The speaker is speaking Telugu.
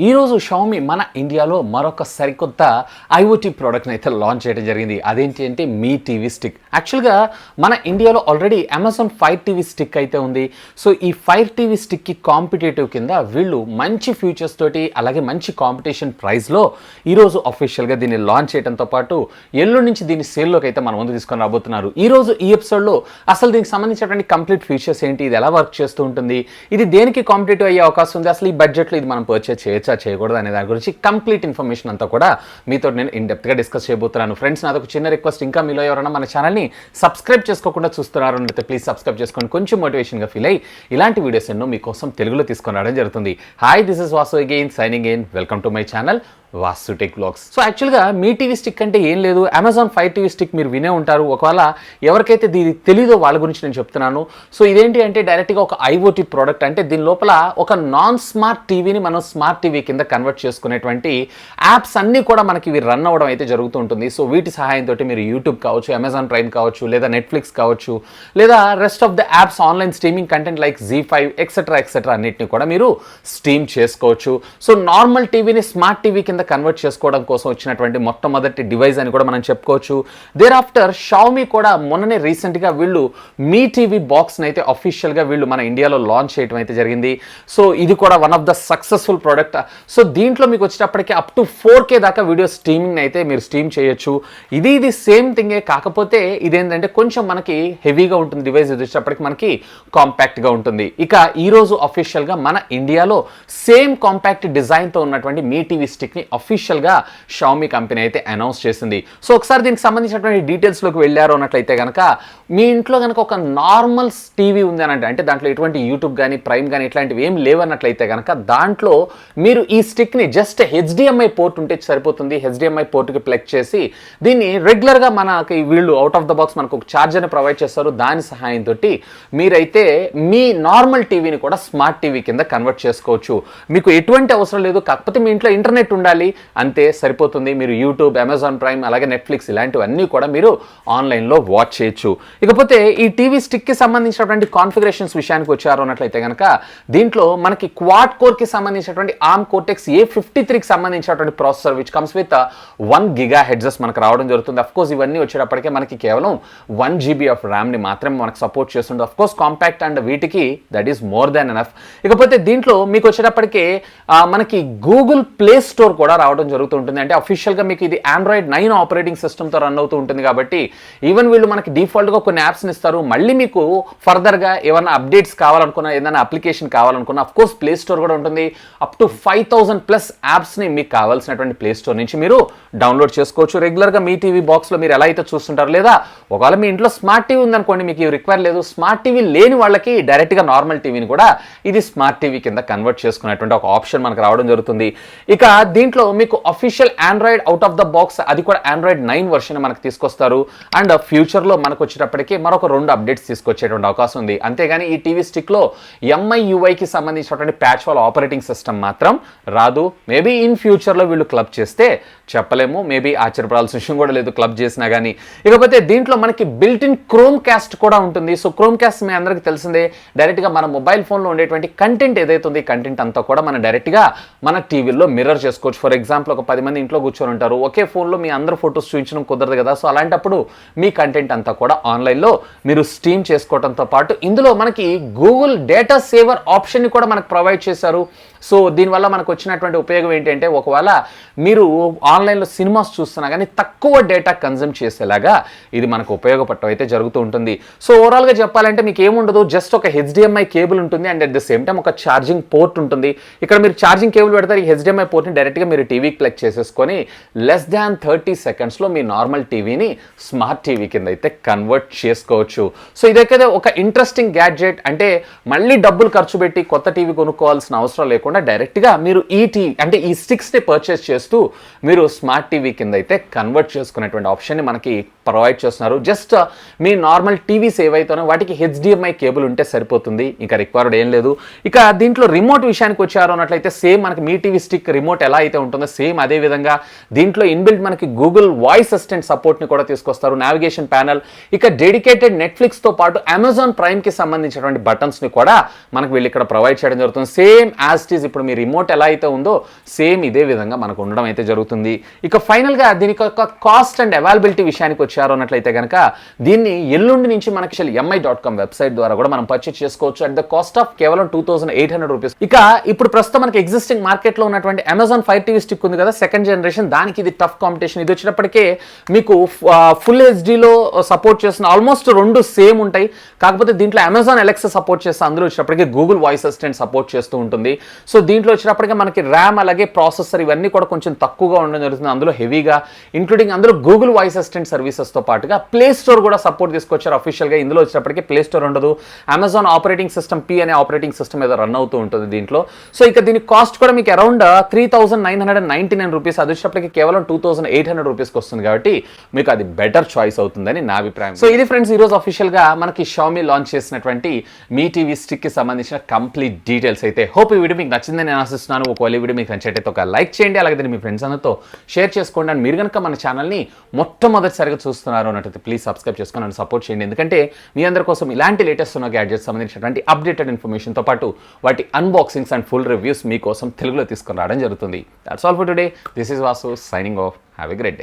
ఈరోజు షామీ మన ఇండియాలో మరొక సరికొత్త ఐఓటీ ప్రోడక్ట్ని అయితే లాంచ్ చేయడం జరిగింది. అదేంటి అంటే మీ టీవీ స్టిక్. యాక్చువల్గా మన ఇండియాలో already Amazon fire TV stick అయితే ఉంది. సో ఈ ఫైర్ టీవీ స్టిక్కి కాంపిటేటివ్ కింద వీళ్ళు మంచి ఫ్యూచర్స్ తోటి అలాగే మంచి కాంపిటీషన్ ప్రైస్లో ఈరోజు అఫీషియల్గా దీన్ని లాంచ్ చేయడంతో పాటు ఎల్లుండి నుంచి దీన్ని సేల్లోకి అయితే మన ముందు తీసుకొని రాబోతున్నారు. ఈరోజు ఈ ఎపిసోడ్లో అసలు దీనికి సంబంధించినటువంటి కంప్లీట్ ఫీచర్స్ ఏంటి, ఇది ఎలా వర్క్ చేస్తూ ఉంటుంది, ఇది దేనికి కాంపిటేటివ్ అయ్యే అవకాశం ఉంది, అసలు ఈ బడ్జెట్లో ఇది మనం పర్చేస్ చేయొచ్చు చేయకూడదు అనే దాని గురించి కంప్లీట్ ఇన్ఫర్మేషన్ అంతా కూడా మీతో నేను ఇన్ డెప్త్గా డిస్కస్ చేయబోతున్నాను. ఫ్రెండ్స్, నాదొక చిన్న రిక్వెస్ట్, ఇంకా మీలో ఎవరైనా మన ఛానల్ని సబ్స్క్రైబ్ చేసుకోకుండా చూస్తున్నారు అంటే ప్లీజ్ సబ్స్క్రైబ్ చేసుకొని కొంచెం మోటివేషన్గా ఫీల్ అయ్యి ఇలాంటి వీడియోస్ ఎన్నో మీకోసం తెలుగులో తీసుకొని రావడం జరుగుతుంది. Hi, this is Vasu again signing in. Welcome to my channel Vasu tech vlogs. So యాక్చువల్గా మీ టీవీ స్టిక్ అంటే ఏం లేదు, అమెజాన్ ఫైర్ టీవీ స్టిక్ మీరు వినే ఉంటారు. ఒకవేళ ఎవరికైతే దీని తెలీదో వాళ్ళ గురించి నేను చెప్తున్నాను. సో ఇదేంటి అంటే డైరెక్ట్గా ఒక ఐఓటీ ప్రోడక్ట్. అంటే దీని లోపల ఒక నాన్ స్మార్ట్ టీవీని మనం స్మార్ట్ టీవీ కింద కన్వర్ట్ చేసుకునేటువంటి యాప్స్ అన్నీ కూడా మనకి ఇవి రన్ అవ్వడం అయితే జరుగుతూ ఉంటుంది. సో వీటి సహాయంతో మీరు యూట్యూబ్ కావచ్చు, అమెజాన్ ప్రైమ్ కావచ్చు, లేదా నెట్ఫ్లిక్స్ కావచ్చు, లేదా rest of the apps online streaming content like Z5 etcetera అన్నిటిని కూడా మీరు స్ట్రీమ్ చేసుకోవచ్చు. సో నార్మల్ టీవీని స్మార్ట్ టీవీ కింద కన్వర్ట్ చేసుకోవడం కోసం వచ్చినటువంటి మొట్టమొదటి డివైస్ అని కూడా మనం చెప్పుకోవచ్చు. దేర్ ఆఫ్టర్ షామీ కూడా మొన్ననే రీసెంట్గా వీళ్ళు మీ టీవీ బాక్స్ని అయితే అఫీషియల్గా వీళ్ళు మన ఇండియాలో లాంచ్ చేయడం అయితే జరిగింది. సో ఇది కూడా one of the successful product. So దీంట్లో మీకు వచ్చేటప్పటికి అప్ టు 4K దాకా వీడియో స్ట్రీమింగ్ అయితే మీరు స్ట్రీమ్ చేయొచ్చు. ఇది సేమ్ థింగే, కాకపోతే ఇదేంటంటే కొంచెం మనకి హెవీగా ఉంటుంది డివైస్. ఇది వచ్చేటప్పటికి మనకి కాంపాక్ట్గా ఉంటుంది. ఇక ఈరోజు అఫీషియల్గా మన ఇండియాలో సేమ్ కాంపాక్ట్ డిజైన్తో ఉన్నటువంటి మీ టీవీ స్టిక్ని అఫీషియల్గా షామీ కంపెనీ అయితే అనౌన్స్ చేసింది. సో ఒకసారి దీనికి సంబంధించినటువంటి డీటెయిల్స్లోకి వెళ్ళారు అన్నట్లయితే కనుక మీ ఇంట్లో కనుక ఒక నార్మల్ టీవీ ఉంది అని అంటే దాంట్లో ఎటువంటి యూట్యూబ్ కానీ ప్రైమ్ కానీ ఇట్లాంటివి ఏం లేవన్నట్లయితే కనుక దాంట్లో మీరు ఈ స్టిక్ని జస్ట్ HDMI పోర్ట్ ఉంటే సరిపోతుంది. HDMI పోర్ట్కి ప్లగ్ చేసి దీన్ని రెగ్యులర్గా మనకి వీళ్ళు అవుట్ ఆఫ్ ద బాక్స్ మనకు ఒక ఛార్జర్ని ప్రొవైడ్ చేస్తారు. దాని సహాయంతో మీరైతే మీ నార్మల్ టీవీని కూడా స్మార్ట్ టీవీ కింద కన్వర్ట్ చేసుకోవచ్చు. మీకు ఎటువంటి అవసరం లేదు, కాకపోతే మీ ఇంట్లో ఇంటర్నెట్ ఉండాలి అంతే సరిపోతుంది. మీరు యూట్యూబ్, అమెజాన్ ప్రైమ్ అలాగే నెట్ఫ్లిక్స్ ఇలాంటివన్నీ కూడా మీరు ఆన్లైన్లో వాచ్ చేయొచ్చు. ఇకపోతే ఈ టీవీ స్టిక్కి సంబంధించినటువంటి కాన్ఫిగరేషన్స్ విషయానికి వచ్చారు అన్నట్లయితే కనుక దీంట్లో మనకి క్వాడ్ కోర్కి సంబంధించినటువంటి ఆర్మ్ కోర్టెక్స్ A53కి సంబంధించినటువంటి processor which comes with 1 GHz మనకు రావడం జరుగుతుంది. అఫ్కోర్స్ ఇవన్నీ వచ్చేటప్పటికే మనకి కేవలం 1 GB ఆఫ్ ర్యామ్ని మాత్రమే మనకు సపోర్ట్ చేస్తుంది. అఫ్కోర్స్ కాంపాక్ట్ అండ్ వీటికి that is more than enough. ఇకపోతే దీంట్లో మీకు వచ్చేటప్పటికే మనకి గూగుల్ ప్లే స్టోర్ కూడా రావడం జరుగుతుంటుంది. అంటే అఫీషియల్గా మీకు ఇది Android 9 ఆపరేటింగ్ సిస్టమ్తో రన్ అవుతూ ఉంటుంది కాబట్టి ఈవెన్ వీళ్ళు మనకి డిఫాల్ట్గా కొన్ని యాప్స్ని ఇస్తారు. మళ్ళీ మీకు ఫర్దర్గా ఏమైనా అప్డేట్స్ కావాలనుకున్నా, ఏదైనా అప్లికేషన్ కావాలనుకున్నా అఫ్కోర్స్ ప్లే స్టోర్ కూడా ఉంటుంది. అప్ టు 5000+ యాప్స్ని మీకు కావాల్సినటువంటి ప్లే స్టోర్ నుంచి మీరు డౌన్లోడ్ చేసుకోవచ్చు. రెగ్యులర్గా మీ టీవీ బాక్స్లో మీరు ఎలా అయితే చూస్తుంటారు, లేదా ఒకవేళ మీ ఇంట్లో స్మార్ట్ టీవీ ఉందనుకోండి, మీకు రిక్వైర్ లేదు, స్మార్ట్ టీవీ లేని వాళ్ళకి డైరెక్ట్గా నార్మల్ టీవీని కూడా ఇది స్మార్ట్ టీవీ కింద కన్వర్ట్ చేసుకునేటువంటి ఒక ఆప్షన్ మనకు రావడం జరుగుతుంది. ఇక దీంట్లో మీకు official Android out of the box అది కూడా Android 9 వర్షన్ మనకు తీసుకొస్తారు. అండ్ ఫ్యూచర్లో మనకు వచ్చేటప్పటికి మరొక 2 అప్డేట్స్ తీసుకొచ్చేటువంటి అవకాశం ఉంది. అంతేగాని ఈ టీవీ స్టిక్లో MIUIకి సంబంధించినటువంటి ప్యాచ్ వాల్ ఆపరేటింగ్ సిస్టమ్ మాత్రం రాదు. మేబీ ఇన్ ఫ్యూచర్లో వీళ్ళు క్లబ్ చేస్తే చెప్పలేము, మేబీ ఆశ్చర్యపడాల్సిన విషయం కూడా లేదు క్లబ్ చేసినా కానీ. ఇకపోతే దీంట్లో మనకి బిల్ట్ ఇన్ క్రోమ్ కాస్ట్ కూడా ఉంటుంది. సో క్రోమ్ కాస్ట్ మీ అందరికీ తెలిసిందే, డైరెక్ట్గా మన మొబైల్ ఫోన్లో ఉండేటువంటి కంటెంట్ ఏదైతే ఉంది కంటెంట్ అంతా కూడా మనం డైరెక్ట్గా మన టీవీలో మిర్రర్ చేసుకోవచ్చు. ఫర్ ఎగ్జాంపుల్ ఒక 10 మంది ఇంట్లో కూర్చొని ఉంటారు, ఒకే ఫోన్లో మీ అందరూ ఫొటోస్ చూపించడం కుదరదు కదా. సో అలాంటప్పుడు మీ కంటెంట్ అంతా కూడా ఆన్లైన్లో మీరు స్ట్రీమ్ చేసుకోవడంతో పాటు ఇందులో మనకి గూగుల్ డేటా సేవర్ ఆప్షన్ని కూడా మనకు ప్రొవైడ్ చేశారు. సో దీనివల్ల మనకు వచ్చినటువంటి ఉపయోగం ఏంటంటే ఒకవేళ మీరు ఆన్లైన్లో సినిమాస్ చూస్తున్నా కానీ తక్కువ డేటా కన్జ్యూమ్ చేసేలాగా ఇది మనకు ఉపయోగపడటం అయితే జరుగుతూ ఉంటుంది. సో ఓవరాల్గా చెప్పాలంటే మీకు ఏముండదు, జస్ట్ ఒక HDMI కేబుల్ ఉంటుంది and at the same time ఒక ఛార్జింగ్ పోర్ట్ ఉంటుంది. ఇక్కడ మీరు ఛార్జింగ్ కేబుల్ పెడతారు, ఈ HDMI పోర్ట్ని డైరెక్ట్గా మీరు టీవీకి ప్లగ్ చేసేసుకొని లెస్ దాన్ 30 సెకండ్స్లో మీ నార్మల్ టీవీని స్మార్ట్ టీవీ కింద అయితే కన్వర్ట్ చేసుకోవచ్చు. సో ఇదైతే ఒక ఇంట్రెస్టింగ్ గ్యాడ్జెట్. అంటే మళ్ళీ డబ్బులు ఖర్చు పెట్టి కొత్త టీవీ కొనుక్కోవాల్సిన అవసరం లేకుండా డైరెక్ట్గా మీరు ఈ స్టిక్స్ని పర్చేస్ చేస్తూ మీరు స్మార్ట్ టీవీ కింద అయితే కన్వర్ట్ చేసుకునేటువంటి ఆప్షన్ని మనకి ప్రొవైడ్ చేస్తున్నారు. జస్ట్ మీ నార్మల్ టీవీస్ ఏవైతేనో వాటికి HDMI కేబుల్ ఉంటే సరిపోతుంది, ఇంకా రిక్వైర్డ్ ఏం లేదు. ఇక దీంట్లో రిమోట్ విషయానికి వచ్చారు అన్నట్లయితే సేమ్ మనకి మీ టీవీ స్టిక్ రిమోట్ ఎలా అయితే ఉంటుందో సేమ్ అదే విధంగా దీంట్లో ఇన్బిల్ట్ మనకి గూగుల్ వాయిస్ అసిస్టెంట్ సపోర్ట్ని కూడా తీసుకొస్తారు, నావిగేషన్ ప్యానల్, ఇక డెడికేటెడ్ నెట్ఫ్లిక్స్తో పాటు అమెజాన్ ప్రైమ్కి సంబంధించినటువంటి బటన్స్ని కూడా మనకు వీళ్ళు ఇక్కడ ప్రొవైడ్ చేయడం జరుగుతుంది. సేమ్ యాజ్ ఇట్ ఈజ్ ఇప్పుడు మీ రిమోట్ ఎలా అయితే ఉందో సేమ్ ఇదే విధంగా మనకు ఉండడం అయితే జరుగుతుంది. ఇక ఫైనల్గా దీనికి ఒక కాస్ట్ అండ్ అవైలబిలిటీ విషయానికి వచ్చారు అన్నట్లయితే కనుక దీన్ని ఎల్లుండి నుంచి మనకి mi.com వెబ్సైట్ ద్వారా కూడా మనం పర్చేస్ చేసుకోవచ్చు అట్ ద కాస్ట్ ఆఫ్ కేవలం 2,800 రూపీస్. ఇక ఇప్పుడు ప్రస్తుతం మనకి ఎగ్జిస్టింగ్ మార్కెట్లో ఉన్నటువంటి అమెజాన్ ఫైర్ టీవీ స్టిక్ ఉంది కదా, సెకండ్ జనరేషన్, దానికి ఇది టఫ్ కాంపిటీషన్. ఇది వచ్చినప్పటికే మీకు ఫుల్ హెచ్డీలో సపోర్ట్ చేస్తున్న ఆల్మోస్ట్ రెండు సేమ్ ఉంటాయి, కాకపోతే దీంట్లో అమెజాన్ అలెక్సా సపోర్ట్ చేస్తే అందులో వచ్చినప్పటికీ గూగుల్ వాయిస్ అసిస్టెంట్ సపోర్ట్ చేస్తూ ఉంటుంది. సో దీంట్లో వచ్చినప్పటికీ మనకి ర్యామ్ అలాగే ప్రాసెసర్ ఇవన్నీ కూడా కొంచెం తక్కువగా ఉండడం జరుగుతుంది, అందులో హెవీగా ఇంక్లూడింగ్ అందులో గూగుల్ వాయిస్ అసిస్టెంట్ సర్వీసెస్తో పాటుగా ప్లే స్టోర్ కూడా సపోర్ట్ తీసుకొచ్చారు అఫీషియల్గా. ఇందులో వచ్చేటప్పటికి ప్లే స్టోర్ ఉండదు, అమెజాన్ ఆపరేటింగ్ సిస్టమ్ పి అనే ఆపరేటింగ్ సిస్టమ్ ఏదో రన్ అవుతూ ఉంటుంది దీంట్లో. సో ఇక దీని కాస్ట్ కూడా మీకు అరౌండ్ 3,999 రూపీస్, అది వచ్చేటప్పటికి కేవలం 2,800 రూపీస్కి వస్తుంది, కాబట్టి మీకు అది బెటర్ చాయిస్ అవుతుందని నా అభిప్రాయం. సో ఇది ఫ్రెండ్స్ ఈరోజు అఫీషియల్గా మనకి షామీ లాంచ్ చేసినటువంటి మీ టీవీ స్టిక్కి సంబంధించిన కంప్లీట్ డీటెయిల్స్ అయితే. హోప్ ఈ వీడియో మీకు నచ్చిందని నేను ఆశిస్తున్నాను. ఒకవేళ ఈ వీడియో మీకు నచ్చినట్టయితే ఒక లైక్ చేయండి, అలాగే మీ ఫ్రెండ్స్ అందరితో షేర్ చేసుకోండి. అండ్ మీరు కనుక మన ఛానల్ని మొట్టమొదటిసారిగా చూస్తున్నారు అన్నట్టు ప్లీజ్ సబ్స్క్రైబ్ చేసుకొని నన్ను సపోర్ట్ చేయండి, ఎందుకంటే మీ అందరి కోసం ఇలాంటి లేటెస్ట్ ఉన్న గ్యాడ్జెట్స్ సంబంధించినటువంటి అప్డేటెడ్ ఇన్ఫర్మేషన్తో పాటు వాటి అన్బాక్సింగ్స్ అండ్ ఫుల్ రివ్యూస్ మీకోసం తెలుగులో తీసుకొని రావడం జరుగుతుంది. That's all for today. This is Vasu signing off. Have a great day.